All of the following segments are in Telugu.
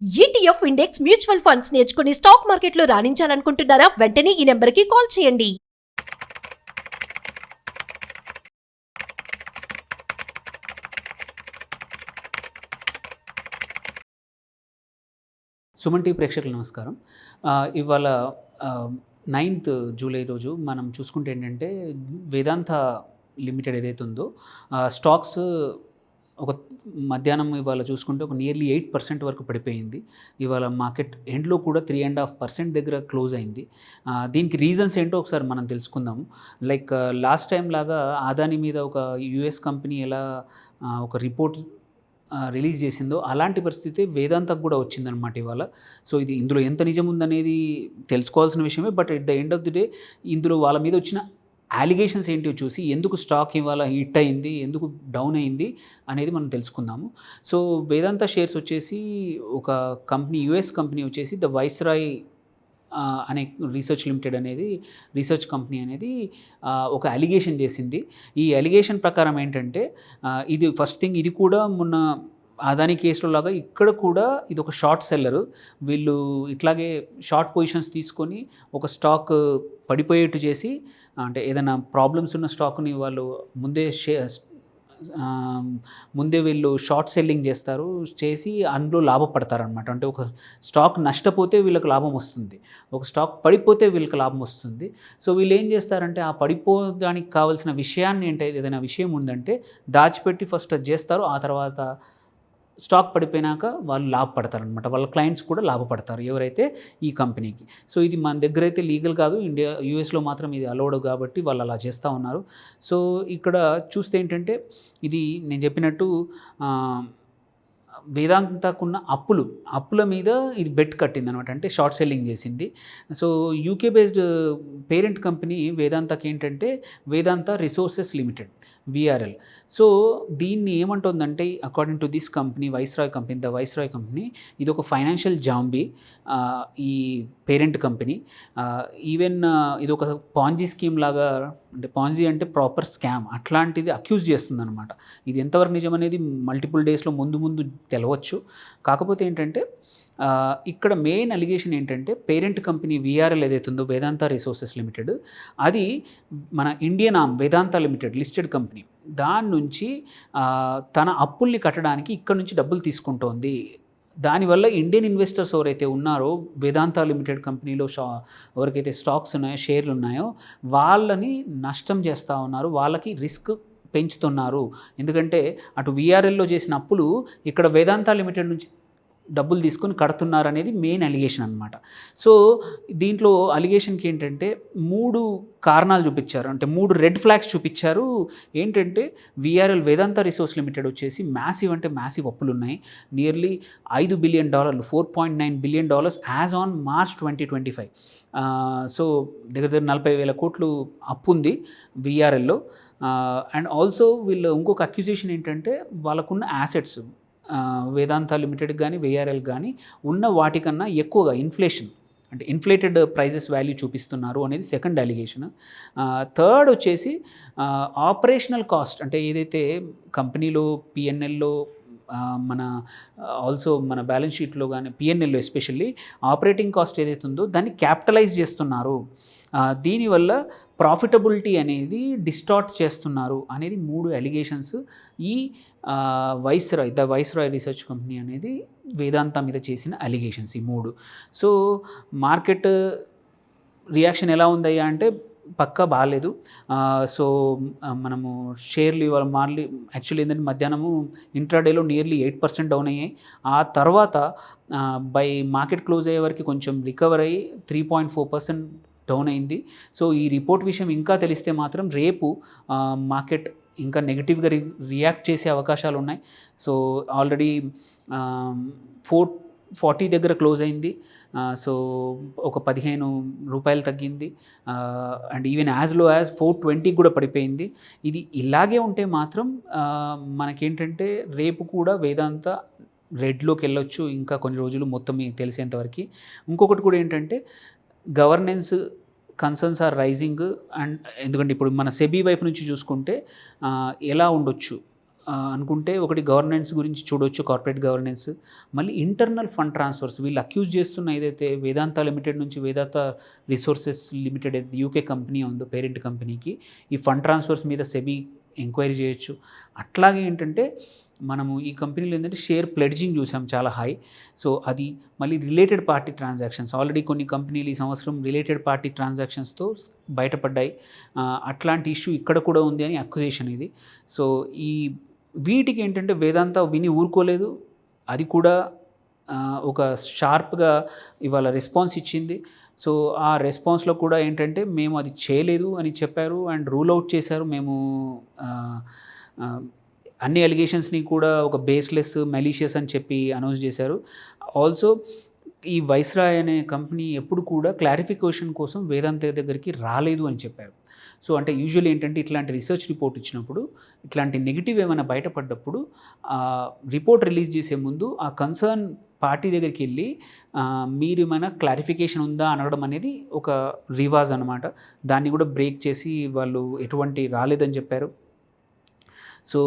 ఈటీఎఫ్ ఇండెక్స్ మ్యూచువల్ ఫండ్స్ నేర్చుకుని స్టాక్ మార్కెట్లో రాణించాలనుకుంటున్నారా? వెంటనే ఈ నెంబర్కి కాల్ చేయండి. సుమన్ టీవీ ప్రేక్షకులకు నమస్కారం. ఇవాళ 9th జూలై రోజు మనం చూసుకుంటే ఏంటంటే వేదాంత లిమిటెడ్ ఏదైతే ఉందో స్టాక్స్ ఒక మధ్యాహ్నం ఇవాళ చూసుకుంటే ఒక నియర్లీ 8% వరకు పడిపోయింది. ఇవాళ మార్కెట్ ఎండ్లో కూడా 3.5% దగ్గర క్లోజ్ అయింది. దీనికి రీజన్స్ ఏంటో ఒకసారి మనం తెలుసుకుందాము. లైక్ లాస్ట్ టైం లాగా అదానీ మీద ఒక యుఎస్ కంపెనీ ఎలా ఒక రిపోర్ట్ రిలీజ్ చేసిందో అలాంటి పరిస్థితి వేదాంతకు కూడా వచ్చిందనమాట ఇవాళ. సో ఇది ఇందులో ఎంత నిజం ఉందనేది తెలుసుకోవాల్సిన విషయమే. But at the end of the day ఇందులో వాళ్ళ మీద వచ్చిన అలిగేషన్స్ ఏంటో చూసి ఎందుకు స్టాక్ ఇవాళ హిట్ అయింది, ఎందుకు డౌన్ అయింది అనేది మనం తెలుసుకుందాము. సో వేదాంత షేర్స్ వచ్చేసి ఒక కంపెనీ, యుఎస్ కంపెనీ వచ్చేసి ద వైస్రాయ్ అనే రీసెర్చ్ కంపెనీ అనేది ఒక అలిగేషన్ చేసింది. ఈ అలిగేషన్ ప్రకారం ఏంటంటే ఇది ఫస్ట్ థింగ్, ఇది కూడా మొన్న అదానీ కేసులో లాగా ఇక్కడ కూడా ఇది ఒక షార్ట్ సెల్లరు. వీళ్ళు ఇట్లాగే షార్ట్ పొజిషన్స్ తీసుకొని ఒక స్టాక్ పడిపోయేట్టు చేసి, అంటే ఏదైనా ప్రాబ్లమ్స్ ఉన్న స్టాక్ని వాళ్ళు ముందే వీళ్ళు షార్ట్ సెల్లింగ్ చేసి అందులో లాభపడతారనమాట. అంటే ఒక స్టాక్ నష్టపోతే వీళ్ళకి లాభం వస్తుంది, ఒక స్టాక్ పడిపోతే వీళ్ళకి లాభం వస్తుంది. సో వీళ్ళు ఏం చేస్తారంటే ఆ పడిపోవడానికి కావాల్సిన విషయాన్ని, అంటే ఏదైనా విషయం ఉందంటే దాచిపెట్టి ఫస్ట్ అది చేస్తారు. ఆ తర్వాత స్టాక్ పడిపోయినాక వాళ్ళు లాభపడతారనమాట. వాళ్ళ క్లయింట్స్ కూడా లాభపడతారు ఎవరైతే ఈ కంపెనీకి. సో ఇది మన దగ్గర అయితే లీగల్ కాదు, యూఎస్లో మాత్రం ఇది అలౌడ్ కాబట్టి వాళ్ళు అలా చేస్తూ ఉన్నారు. సో ఇక్కడ చూస్తే ఏంటంటే ఇది నేను చెప్పినట్టు వేదాంతకున్న అప్పుల మీద ఇది బెట్ కట్టింది అనమాట. అంటే షార్ట్ సెల్లింగ్ చేసింది. So UK based parent company వేదాంతకి ఏంటంటే Vedanta resources limited, VRL. So దీన్ని ఏమంటుందంటే according to this company, the Viceroy company, ఇది ఒక ఫైనాన్షియల్ జాంబీ ఈ పేరెంట్ కంపెనీ. ఈవెన్ ఇది ఒక పాంజీ స్కీమ్ లాగా, అంటే పాంజీ అంటే ప్రాపర్ స్కామ్, అట్లాంటిది అక్యూజ్ చేస్తుందన్నమాట. ఇది ఎంతవరకు నిజం అనేది మల్టిపుల్ డేస్లో ముందు తెలవచ్చు. కాకపోతే ఏంటంటే ఇక్కడ మెయిన్ అలిగేషన్ ఏంటంటే పేరెంట్ కంపెనీ విఆర్ఎల్ ఏదైతే ఉందో వేదాంత రిసోర్సెస్ లిమిటెడ్, అది మన ఇండియన్ ఆర్మ్ వేదాంత లిమిటెడ్ లిస్టెడ్ కంపెనీ, దాని నుంచి తన అప్పుల్ని కట్టడానికి ఇక్కడ నుంచి డబ్బులు తీసుకుంటోంది. దానివల్ల ఇండియన్ ఇన్వెస్టర్స్ ఎవరైతే ఉన్నారో వేదాంత లిమిటెడ్ కంపెనీలో ఎవరికైతే స్టాక్స్ ఉన్నాయో, షేర్లు ఉన్నాయో, వాళ్ళని నష్టం చేస్తూ ఉన్నారు, వాళ్ళకి రిస్క్ పెంచుతున్నారు. ఎందుకంటే అటు విఆర్ఎల్లో చేసిన అప్పులు ఇక్కడ వేదాంత లిమిటెడ్ నుంచి డబ్బులు తీసుకొని కడుతున్నారు అనేది మెయిన్ అలిగేషన్ అనమాట. సో దీంట్లో అలిగేషన్కి ఏంటంటే 3 కారణాలు చూపించారు, అంటే 3 రెడ్ ఫ్లాగ్స్ చూపించారు. ఏంటంటే విఆర్ఎల్ వేదాంత రిసోర్స్ లిమిటెడ్ వచ్చేసి మ్యాసివ్ అప్పులు ఉన్నాయి. Nearly $5 billion, $4.9 billion as on March 2025. So దగ్గర 40,000 కోట్లు అప్పు ఉంది విఆర్ఎల్లో. అండ్ ఆల్సో వీళ్ళు ఇంకొక అక్యూజేషన్ ఏంటంటే వాళ్ళకున్న యాసెట్స్ వేదాంత లిమిటెడ్ కానీ విఆర్ఎల్ కానీ ఉన్న వాటికన్నా ఎక్కువగా ఇన్ఫ్లేటెడ్ ప్రైజెస్ వాల్యూ చూపిస్తున్నారు అనేది సెకండ్ అలిగేషన్. థర్డ్ వచ్చేసి ఆపరేషనల్ కాస్ట్, అంటే ఏదైతే కంపెనీలో పిఎన్ఎల్లో మన బ్యాలెన్స్ షీట్లో కానీ పిఎన్ఎల్లో ఎస్పెషల్లీ ఆపరేటింగ్ కాస్ట్ ఏదైతే ఉందో దాన్ని క్యాపిటలైజ్ చేస్తున్నారు, దీనివల్ల ప్రాఫిటబిలిటీ అనేది డిస్టార్ట్ చేస్తున్నారు అనేది 3 అలిగేషన్స్ ఈ ద వైస్రాయ్ రీసెర్చ్ కంపెనీ అనేది వేదాంత మీద చేసిన అలిగేషన్స్ ఈ 3. సో మార్కెట్ రియాక్షన్ ఎలా ఉందయ్యా అంటే పక్కా బాగాలేదు. సో మనము షేర్లు ఇవాళ యాక్చువల్లీ ఏంటంటే మధ్యాహ్నము ఇంట్రాడేలో నియర్లీ 8% డౌన్ అయ్యాయి. ఆ తర్వాత బై మార్కెట్ క్లోజ్ అయ్యే వరకు కొంచెం రికవర్ అయ్యి 3.4% డౌన్ అయింది. సో ఈ రిపోర్ట్ విషయం ఇంకా తెలిస్తే మాత్రం రేపు మార్కెట్ ఇంకా నెగిటివ్గా రియాక్ట్ చేసే అవకాశాలు ఉన్నాయి. సో ఆల్రెడీ 440 దగ్గర క్లోజ్ అయింది. సో ఒక ₹15 తగ్గింది. And even as low as 420 కూడా పడిపోయింది. ఇది ఇలాగే ఉంటే మాత్రం మనకేంటంటే రేపు కూడా వేదాంత రెడ్లోకి వెళ్ళొచ్చు ఇంకా కొన్ని రోజులు మొత్తం మీకు తెలిసేంతవరకు. ఇంకొకటి కూడా ఏంటంటే governance concerns are rising. And ఎందుకంటే ఇప్పుడు మన సెబీ వైపు నుంచి చూసుకుంటే ఎలా ఉండొచ్చు, అనుకుంటే ఒకటి గవర్నెన్స్ గురించి చూడొచ్చు, కార్పొరేట్ గవర్నెన్స్, మళ్ళీ ఇంటర్నల్ ఫండ్ ట్రాన్స్ఫర్స్. వీళ్ళు అక్యూజ్ చేస్తున్న ఏదైతే వేదాంత లిమిటెడ్ నుంచి వేదాంత రిసోర్సెస్ లిమిటెడ్ ఏదైతే యూకే కంపెనీ ఉందో పేరెంట్ కంపెనీకి, ఈ ఫండ్ ట్రాన్స్ఫర్స్ మీద సెబీ ఎంక్వైరీ చేయొచ్చు. అట్లాగే ఏంటంటే మనము ఈ కంపెనీలో ఏంటంటే షేర్ ప్లెడ్జింగ్ చూసాం చాలా హై. సో అది మళ్ళీ రిలేటెడ్ పార్టీ ట్రాన్సాక్షన్స్, ఆల్రెడీ కొన్ని కంపెనీలు ఈ సంవత్సరం రిలేటెడ్ పార్టీ ట్రాన్సాక్షన్స్తో బయటపడ్డాయి. అట్లాంటి ఇష్యూ ఇక్కడ కూడా ఉంది అని అక్యుజేషన్ ఇది. సో ఈ వీటికి ఏంటంటే వేదాంత విని ఊరుకోలేదు, అది కూడా ఒక షార్ప్గా ఇవాళ రెస్పాన్స్ ఇచ్చింది. సో ఆ రెస్పాన్స్లో కూడా ఏంటంటే మేము అది చేయలేదు అని చెప్పారు అండ్ రూల్ అవుట్ చేశారు. మేము అన్ని అలిగేషన్స్ని కూడా ఒక బేస్లెస్ మెలీషియస్ అని చెప్పి అనౌన్స్ చేశారు. ఆల్సో ఈ వైస్రాయ్ అనే కంపెనీ ఎప్పుడు కూడా క్లారిఫికేషన్ కోసం వేదాంత దగ్గరికి రాలేదు అని చెప్పారు. సో అంటే యూజువల్లీ ఏంటంటే ఇట్లాంటి రీసెర్చ్ రిపోర్ట్ ఇచ్చినప్పుడు, ఇట్లాంటి నెగిటివ్ ఏమైనా బయటపడ్డప్పుడు రిపోర్ట్ రిలీజ్ చేసే ముందు ఆ కన్సర్న్ పార్టీ దగ్గరికి వెళ్ళి మీరు ఏమైనా క్లారిఫికేషన్ ఉందా అనడం అనేది ఒక రివాజ్ అనమాట. దాన్ని కూడా బ్రేక్ చేసి వాళ్ళు ఎటువంటి రాలేదని చెప్పారు. సో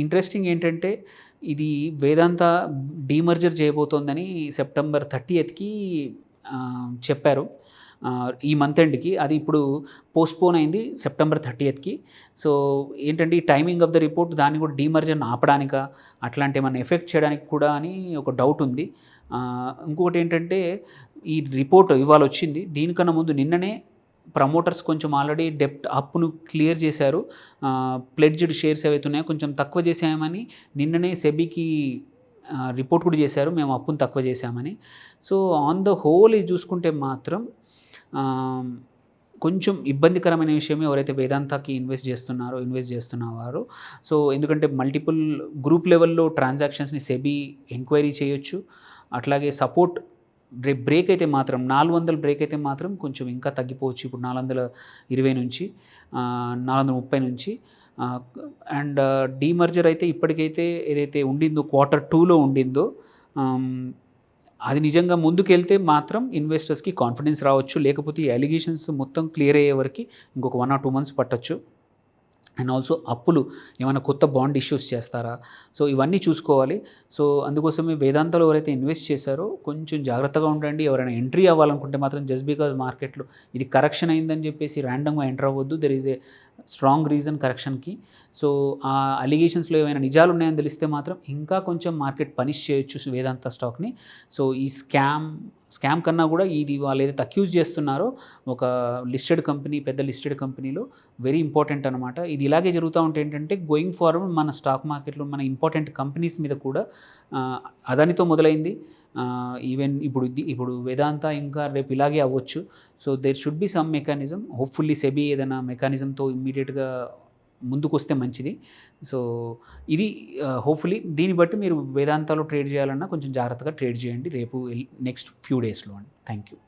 ఇంట్రెస్టింగ్ ఏంటంటే ఇది వేదాంత డీమర్జర్ చేయబోతోందని సెప్టెంబర్ 30కి చెప్పారు, ఈ మంత్ ఎండ్కి. అది ఇప్పుడు పోస్ట్పోన్ అయింది సెప్టెంబర్ 30కి. సో ఏంటంటే ఈ టైమింగ్ ఆఫ్ ద రిపోర్ట్ దాన్ని కూడా డీమర్జర్ని ఆపడానిక, అట్లాంటి ఏమైనా ఎఫెక్ట్ చేయడానికి కూడా అని ఒక డౌట్ ఉంది. ఇంకొకటి ఏంటంటే ఈ రిపోర్ట్ ఇవాళ వచ్చింది, దీనికన్నా ముందు నిన్ననే ప్రమోటర్స్ కొంచెం ఆల్రెడీ డెప్ట్ అప్పును క్లియర్ చేశారు. ప్లెడ్జ్డ్ షేర్స్ ఏవైతే ఉన్నాయో కొంచెం తక్కువ చేసామని నిన్ననే సెబీకి రిపోర్ట్ కూడా చేశారు, మేము అప్పును తక్కువ చేశామని. సో ఆన్ ద హోల్ ఇది చూసుకుంటే మాత్రం కొంచెం ఇబ్బందికరమైన విషయమే ఎవరైతే వేదాంతకి ఇన్వెస్ట్ చేస్తున్నవారు. సో ఎందుకంటే మల్టిపుల్ గ్రూప్ లెవెల్లో ట్రాన్సాక్షన్స్ని సెబీ ఎంక్వైరీ చేయొచ్చు. అట్లాగే సపోర్ట్ బ్రేక్ అయితే మాత్రం 400 బ్రేక్ అయితే మాత్రం కొంచెం ఇంకా తగ్గిపోవచ్చు. ఇప్పుడు 420 నుంచి 430 నుంచి. అండ్ డీమర్జర్ అయితే ఇప్పటికైతే ఏదైతే ఉండిందో Q2లో ఉండిందో అది నిజంగా ముందుకెళ్తే మాత్రం ఇన్వెస్టర్స్కి కాన్ఫిడెన్స్ రావచ్చు. లేకపోతే ఈ అలిగేషన్స్ మొత్తం క్లియర్ అయ్యే వరకు ఇంకొక 1 or 2 months పట్టచ్చు. అండ్ ఆల్సో అప్పులు ఏమైనా కొత్త బాండ్ ఇష్యూస్ చేస్తారా, సో ఇవన్నీ చూసుకోవాలి. సో అందుకోసమే వేదాంతలో ఎవరైతే ఇన్వెస్ట్ చేశారో కొంచెం జాగ్రత్తగా ఉండండి. ఎవరైనా ఎంట్రీ అవ్వాలనుకుంటే మాత్రం జస్ట్ బికాజ్ మార్కెట్లో ఇది కరెక్షన్ అయిందని చెప్పేసి ర్యాండమ్గా ఎంటర్ అవ్వద్దు. There is a strong reason కరెక్షన్కి. సో ఆ అలిగేషన్స్లో ఏమైనా నిజాలు ఉన్నాయని తెలిస్తే మాత్రం ఇంకా కొంచెం మార్కెట్ పనిష్ చేయొచ్చు వేదాంత స్టాక్ని. సో ఈ స్కామ్ కన్నా కూడా ఇది వాళ్ళు ఏదైతే అక్యూజ్ చేస్తున్నారో ఒక లిస్టెడ్ కంపెనీ, పెద్ద లిస్టెడ్ కంపెనీలో వెరీ ఇంపార్టెంట్ అనమాట. ఇది ఇలాగే జరుగుతూ ఉంటే ఏంటంటే గోయింగ్ ఫార్వర్డ్ మన స్టాక్ మార్కెట్లో మన ఇంపార్టెంట్ కంపెనీస్ మీద కూడా అదానితో మొదలైంది. ఈవెన్ ఇప్పుడు వేదాంత ఇంకా రేపు ఇలాగే అవ్వచ్చు. So there should be some mechanism. Hopefully SEBI ఏదైనా మెకానిజంతో ఇమ్మీడియట్గా ముందుకు వస్తే మంచిది. సో ఇది హోప్ఫుల్లీ దీన్ని బట్టి మీరు వేదాంతాలో ట్రేడ్ చేయాలన్నా కొంచెం జాగ్రత్తగా ట్రేడ్ చేయండి రేపు నెక్స్ట్ ఫ్యూ డేస్లో అండి. Thank you.